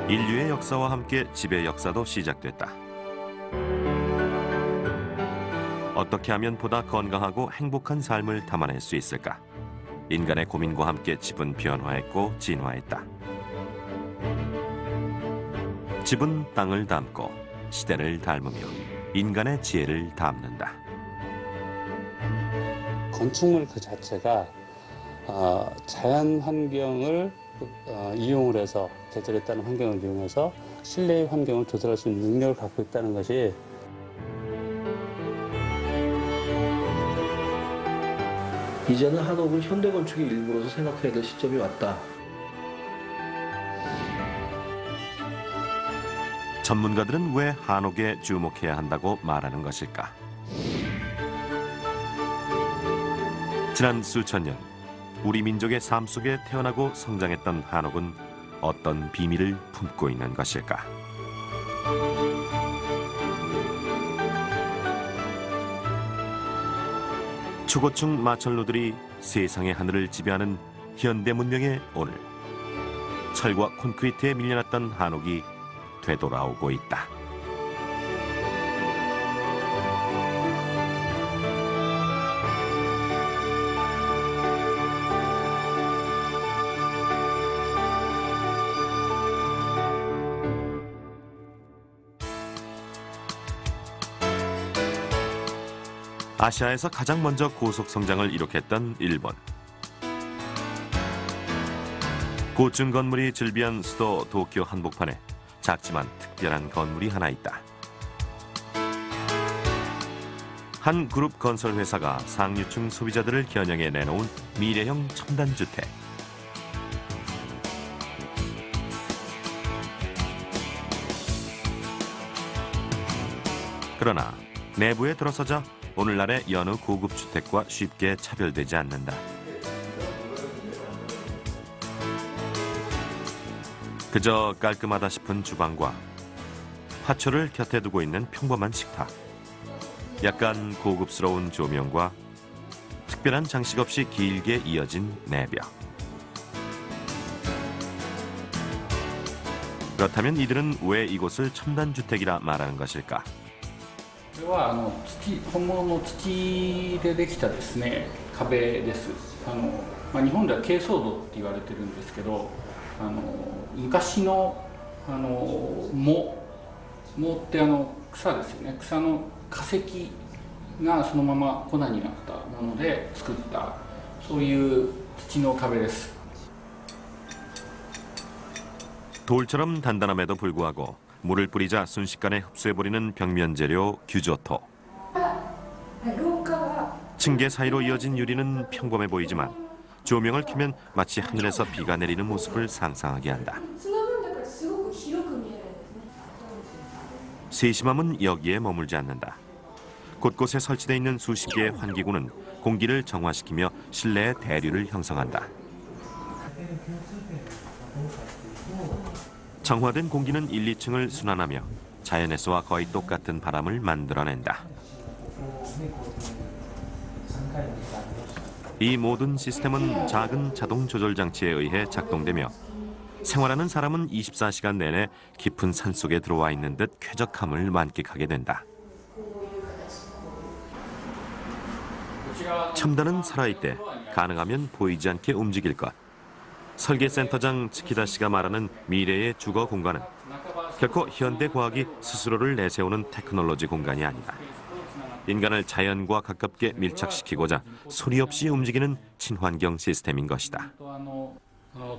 인류의 역사와 함께 집의 역사도 시작됐다. 어떻게 하면 보다 건강하고 행복한 삶을 담아낼 수 있을까? 인간의 고민과 함께 집은 변화했고 진화했다. 집은 땅을 담고 시대를 닮으며 인간의 지혜를 담는다. 건축물 그 자체가 자연 환경을 이용을 해서 계절에 따른 환경을 이용해서 실내의 환경을 조절할 수 있는 능력을 갖고 있다는 것이 이제는 한옥을 현대 건축의 일부로서 생각해야 될 시점이 왔다. 전문가들은 왜 한옥에 주목해야 한다고 말하는 것일까? 지난 수천 년 우리 민족의 삶 속에 태어나고 성장했던 한옥은 어떤 비밀을 품고 있는 것일까? 초고층 마철로들이 세상의 하늘을 지배하는 현대 문명의 오늘, 철과 콘크리트에 밀려났던 한옥이 되돌아오고 있다. 아시아에서 가장 먼저 고속 성장을 이룩했던 일본. 고층 건물이 즐비한 수도 도쿄 한복판에 작지만 특별한 건물이 하나 있다. 한 그룹 건설 회사가 상류층 소비자들을 겨냥해 내놓은 미래형 첨단 주택. 그러나 내부에 들어서자 오늘날의 여느 고급 주택과 쉽게 차별되지 않는다. 그저 깔끔하다 싶은 주방과 화초를 곁에 두고 있는 평범한 식탁, 약간 고급스러운 조명과 특별한 장식 없이 길게 이어진 내벽. 그렇다면 이들은 왜 이곳을 첨단 주택이라 말하는 것일까? これは本物の土でできたですね壁です。日本では珪藻土って言われてるんですけど、昔の藻って草ですよね。草の化石がそのまま粉になったもので作ったそういう土の壁です。 돌처럼 단단함에도 불구하고 물을 뿌리자 순식간에 흡수해버리는 벽면 재료 규조토. 층계 사이로 이어진 유리는 평범해 보이지만 조명을 켜면 마치 하늘에서 비가 내리는 모습을 상상하게 한다. 세심함은 여기에 머물지 않는다. 곳곳에 설치되어 있는 수십 개의 환기구는 공기를 정화시키며 실내의 대류를 형성한다. 정화된 공기는 1, 2층을 순환하며 자연에서와 거의 똑같은 바람을 만들어낸다. 이 모든 시스템은 작은 자동 조절 장치에 의해 작동되며 생활하는 사람은 24시간 내내 깊은 산속에 들어와 있는 듯 쾌적함을 만끽하게 된다. 첨단은 살아있되 가능하면 보이지 않게 움직일 것. 설계센터장 츠키다 씨가 말하는 미래의 주거 공간은 결코 현대 과학이 스스로를 내세우는 테크놀로지 공간이 아니다. 인간을 자연과 가깝게 밀착시키고자 소리 없이 움직이는 친환경 시스템인 것이다.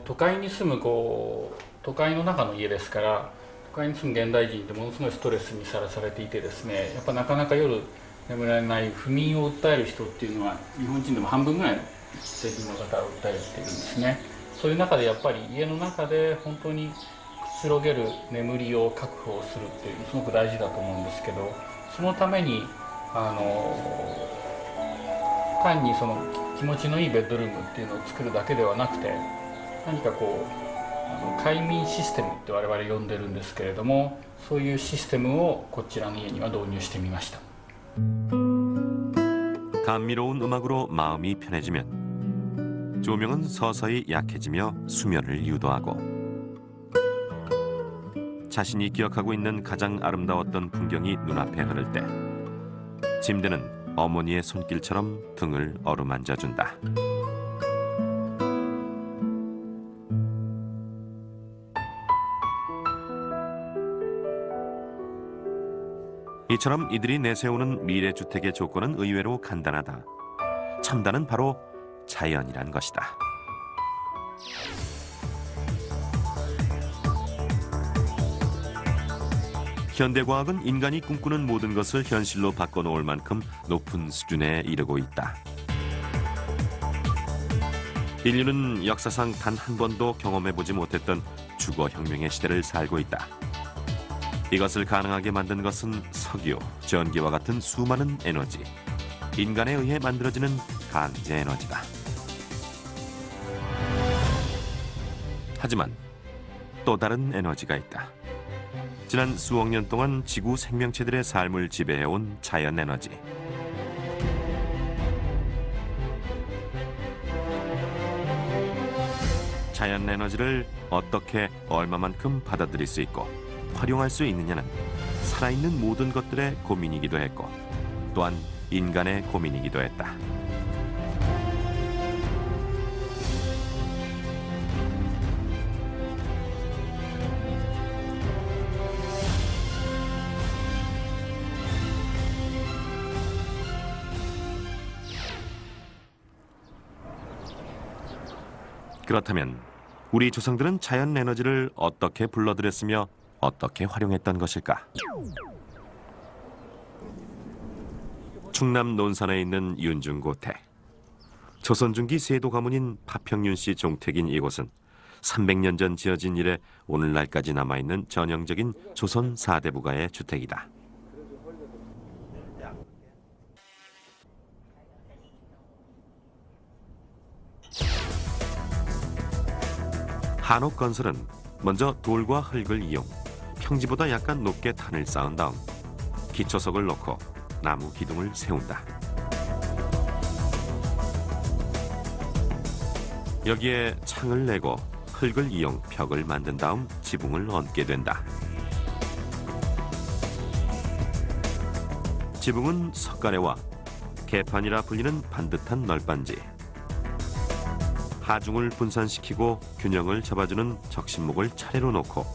都会に住む都会の中の家ですから、都会に住む現代人ってものすごいストレスにさらされていてですね、やっぱなかなか夜眠られない不眠を訴える人っていうのは日本人でも半分ぐらいの成人の方は訴えているんですね。 そういう中でやっぱり家の中で本当にくつろげる眠りを確保するっていうすごく大事だと思うんですけど、そのために単にその気持ちのいいベッドルームっていうのを作るだけではなくて、何か快眠システムって我々呼んでるんですけれども、そういうシステムをこちらの家には導入してみました。 감미로운 음악으로 마음이 편해지면 조명은 서서히 약해지며 수면을 유도하고 자신이 기억하고 있는 가장 아름다웠던 풍경이 눈앞에 흐를 때 침대는 어머니의 손길처럼 등을 어루만져준다. 이처럼 이들이 내세우는 미래주택의 조건은 의외로 간단하다. 첨단은 바로 자연이란 것이다. 현대과학은 인간이 꿈꾸는 모든 것을 현실로 바꿔놓을 만큼 높은 수준에 이르고 있다. 인류는 역사상 단 한 번도 경험해보지 못했던 주거혁명의 시대를 살고 있다. 이것을 가능하게 만든 것은 석유, 전기와 같은 수많은 에너지, 인간에 의해 만들어지는 강제 에너지다. 하지만 또 다른 에너지가 있다. 지난 수억 년 동안 지구 생명체들의 삶을 지배해온 자연 에너지. 자연 에너지를 어떻게 얼마만큼 받아들일 수 있고 활용할 수 있느냐는 살아있는 모든 것들의 고민이기도 했고 또한 인간의 고민이기도 했다. 그렇다면 우리 조상들은 자연 에너지를 어떻게 불러들였으며 어떻게 활용했던 것일까? 충남 논산에 있는 윤중고택. 조선 중기 세도 가문인 파평윤 씨 종택인 이곳은 300년 전 지어진 이래 오늘날까지 남아있는 전형적인 조선 4대 부가의 주택이다. 한옥건설은 먼저 돌과 흙을 이용 평지보다 약간 높게 탄을 쌓은 다음 기초석을 놓고 나무 기둥을 세운다. 여기에 창을 내고 흙을 이용 벽을 만든 다음 지붕을 얹게 된다. 지붕은 석가래와 개판이라 불리는 반듯한 널빤지, 하중을 분산시키고 균형을 잡아주는 적신목을 차례로 놓고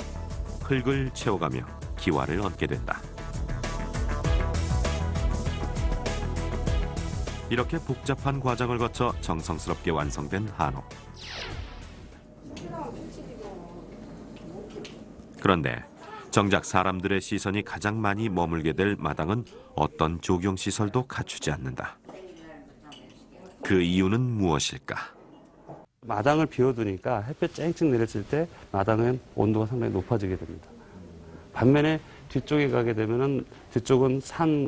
흙을 채워가며 기와를 얹게 된다. 이렇게 복잡한 과정을 거쳐 정성스럽게 완성된 한옥. 그런데 정작 사람들의 시선이 가장 많이 머물게 될 마당은 어떤 조경시설도 갖추지 않는다. 그 이유는 무엇일까? 마당을 비워두니까 햇볕 쨍쨍 내렸을 때 마당은 온도가 상당히 높아지게 됩니다. 반면에 뒤쪽에 가게 되면은 뒤쪽은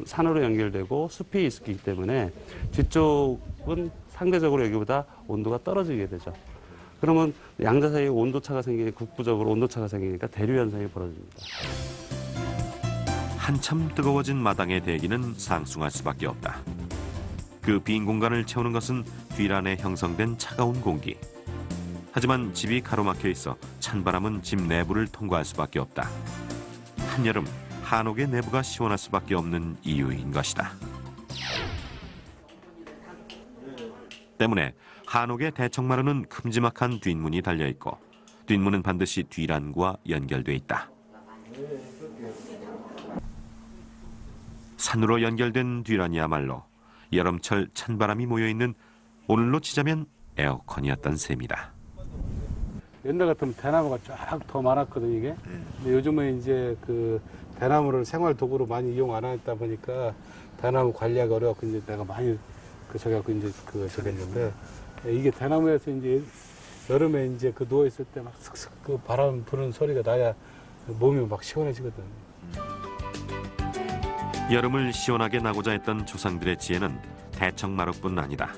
산으로 연결되고 숲이 있기 때문에 뒤쪽은 상대적으로 여기보다 온도가 떨어지게 되죠. 그러면 양자 사이에 온도차가 생기니까 국부적으로 온도차가 생기니까 대류 현상이 벌어집니다. 한참 뜨거워진 마당의 대기는 상승할 수밖에 없다. 그 빈 공간을 채우는 것은 뒤란에 형성된 차가운 공기. 하지만 집이 가로막혀 있어 찬바람은 집 내부를 통과할 수밖에 없다. 한여름 한옥의 내부가 시원할 수밖에 없는 이유인 것이다. 때문에 한옥의 대청마루는 큼지막한 뒷문이 달려있고 뒷문은 반드시 뒤란과 연결돼 있다. 산으로 연결된 뒤란이야말로 여름철 찬바람이 모여있는 오늘로 치자면 에어컨이었던 셈이다. 옛날 같으면 대나무가 쫙 더 많았거든 이게. 근데 요즘은 이제 그 대나무를 생활 도구로 많이 이용 안 하다 보니까 대나무 관리하기 어려워서 이제 내가 많이 저기 갖고 이제 저기 했는데 이게 대나무에서 이제 여름에 이제 그 누워 있을 때 막 슥슥 그 바람 부는 소리가 나야 몸이 막 시원해지거든. 여름을 시원하게 나고자 했던 조상들의 지혜는 대청마루뿐 아니다.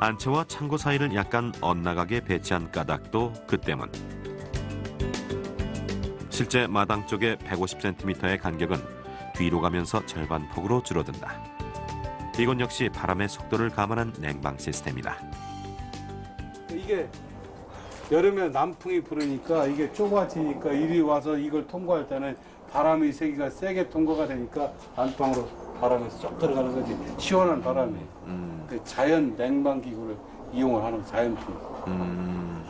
안채와 창고 사이를 약간 엇나가게 배치한 까닭도 그 때문. 실제 마당 쪽의 150cm의 간격은 뒤로 가면서 절반폭으로 줄어든다. 이건 역시 바람의 속도를 감안한 냉방 시스템이다. 이게 여름에 남풍이 불으니까 이게 좁아지니까 이리 와서 이걸 통과할 때는 바람이 세기가 세게 통과가 되니까 안방으로 바람이 쏙 들어가는 거지. 시원한 바람이. 그 자연 냉방 기구를 이용을 하는 자연풍.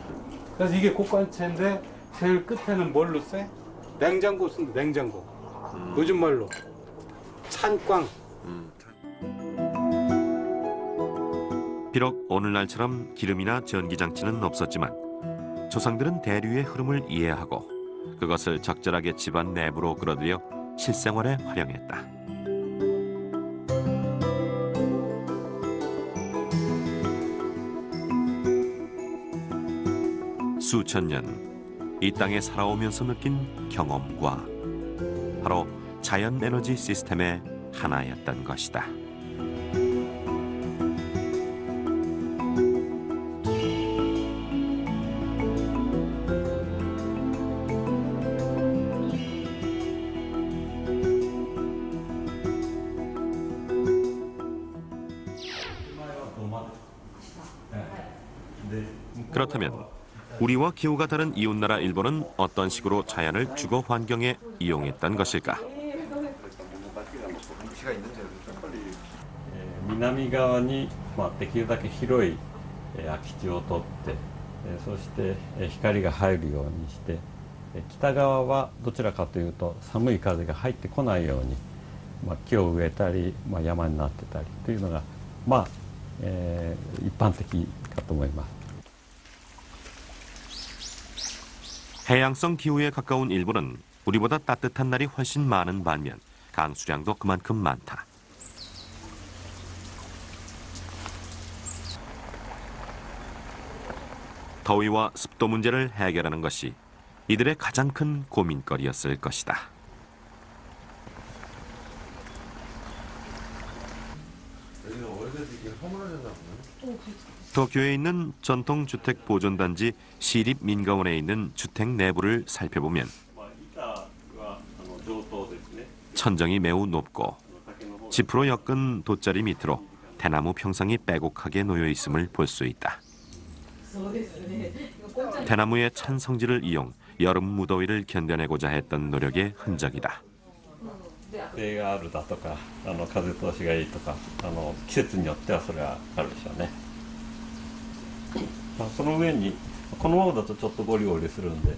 그래서 이게 곡관체인데 제일 끝에는 뭘로 쎄? 냉장고 쓴다. 냉장고. 요즘 말로 찬꽝. 비록 오늘날처럼 기름이나 전기장치는 없었지만 조상들은 대류의 흐름을 이해하고 그것을 적절하게 집안 내부로 끌어들여 실생활에 활용했다. 수천 년 이 땅에 살아오면서 느낀 경험과 바로 자연 에너지 시스템의 하나였던 것이다. 그렇다면 우리와 기후가 다른 이웃나라 일본은 어떤 식으로 자연을 주거 환경에 이용했던 것일까? 南側に、できるだけ広い空き地を取って、そして光が入るようにして、北側はどちらかというと寒い風が入ってこないように、木を植えたり、山になってたりというのが、一般的かと思います。 해양성 기후에 가까운 일본은 우리보다 따뜻한 날이 훨씬 많은 반면 강수량도 그만큼 많다. 더위와 습도 문제를 해결하는 것이 이들의 가장 큰 고민거리였을 것이다. 도쿄에 있는 전통주택 보존단지 시립민가원에 있는 주택 내부를 살펴보면 천정이 매우 높고 지프로 엮은 돗자리 밑으로 대나무 평상이 빼곡하게 놓여 있음을 볼 수 있다. 대나무의 찬 성질을 이용 여름 무더위를 견뎌내고자 했던 노력의 흔적이다. 風があるだとか、風通しがいいとか、季節によってはそれはあるでしょうね。その上にこのままだとちょっとゴリゴリするんで、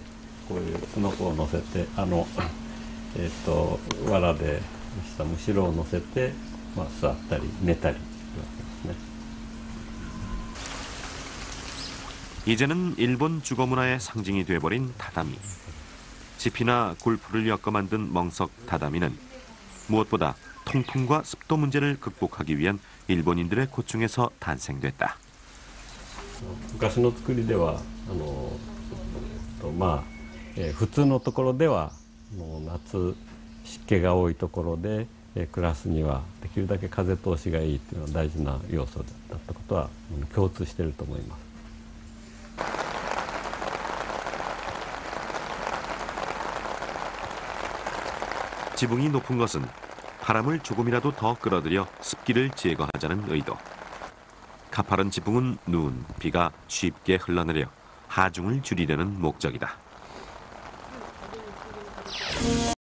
こういうすのこを乗せて藁でしたむしろを乗せて、座ったり寝たりするわけですね。 이제는 일본 주거 문화의 상징이 돼버린 다다미. 지피나 골프를 엮어 만든 멍석 다다미는 무엇보다 통풍과 습도 문제를 극복하기 위한 일본인들의 고충에서 탄생됐다. 昔の作りでは普通のところでは夏湿気が多いところで暮らすにはできるだけ風通しがいいというのは大事な要素だったことは共通していると思います。 지붕이 높은 것은 바람을 조금이라도 더 끌어들여 습기를 제거하자는 의도. 가파른 지붕은 눈, 비가 쉽게 흘러내려 하중을 줄이려는 목적이다.